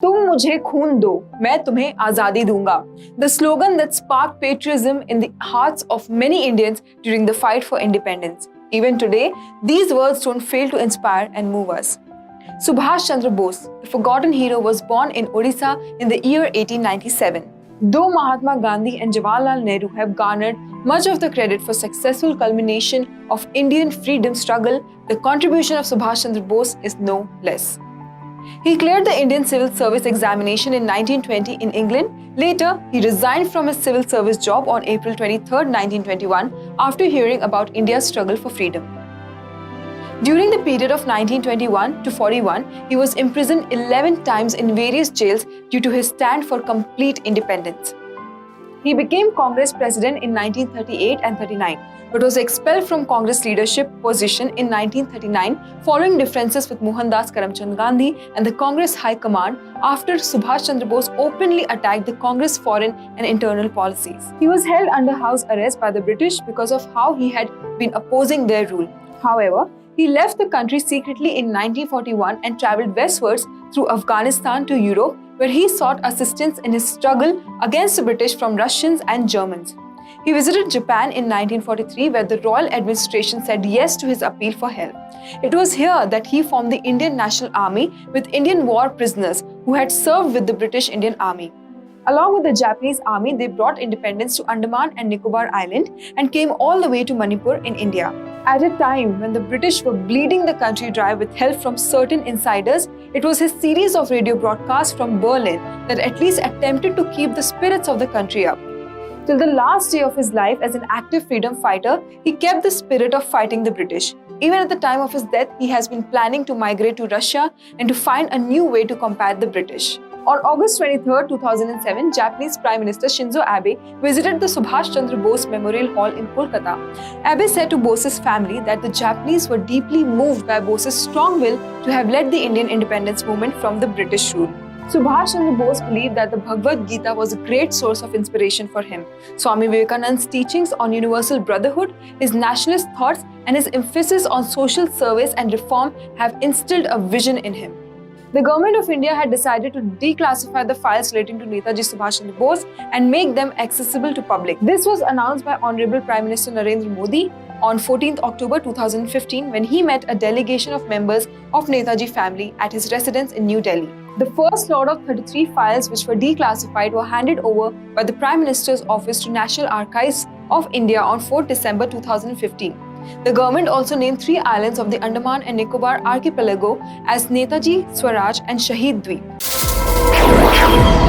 तुम मुझे खून दो, मैं तुम्हें आजादी दूंगा. The slogan that sparked patriotism in the hearts of many Indians during the fight for independence. Even today, these words don't fail to inspire and move us. Subhash Chandra Bose, the forgotten hero, was born in Odisha in the year 1897. Though Mahatma Gandhi and Jawaharlal Nehru have garnered much of the credit for successful culmination of Indian freedom struggle, the contribution of Subhash Chandra Bose is no less. He cleared the Indian Civil Service examination in 1920 in England. Later, he resigned from his civil service job on April 23, 1921, after hearing about India's struggle for freedom. During the period of 1921 to 41, he was imprisoned 11 times in various jails due to his stand for complete independence. He became Congress president in 1938 and 39, but was expelled from Congress leadership position in 1939 following differences with Mohandas Karamchand Gandhi and the Congress High Command after Subhash Chandra Bose openly attacked the Congress foreign and internal policies. He was held under house arrest by the British because of how he had been opposing their rule. However, he left the country secretly in 1941 and travelled westwards through Afghanistan to Europe, where he sought assistance in his struggle against the British from Russians and Germans. He visited Japan in 1943, where the royal administration said yes to his appeal for help. It was here that he formed the Indian National Army with Indian war prisoners who had served with the British Indian Army. Along with the Japanese army, they brought independence to Andaman and Nicobar Island and came all the way to Manipur in India. At a time when the British were bleeding the country dry with help from certain insiders, it was his series of radio broadcasts from Berlin that at least attempted to keep the spirits of the country up. Till the last day of his life as an active freedom fighter, he kept the spirit of fighting the British. Even at the time of his death, he has been planning to migrate to Russia and to find a new way to combat the British. On August 23, 2007, Japanese Prime Minister Shinzo Abe visited the Subhash Chandra Bose Memorial Hall in Kolkata. Abe said to Bose's family that the Japanese were deeply moved by Bose's strong will to have led the Indian independence movement from the British rule. Subhash Chandra Bose believed that the Bhagavad Gita was a great source of inspiration for him. Swami Vivekananda's teachings on universal brotherhood, his nationalist thoughts, and his emphasis on social service and reform have instilled a vision in him. The government of India had decided to declassify the files relating to Netaji Subhash Chandra Bose and make them accessible to public. This was announced by Honorable Prime Minister Narendra Modi on 14th October 2015 when he met a delegation of members of Netaji family at his residence in New Delhi. The first lot of 33 files which were declassified were handed over by the Prime Minister's Office to National Archives of India on 4th December 2015. The government also named 3 islands of the Andaman and Nicobar archipelago as Netaji, Swaraj and Shahid Dweep.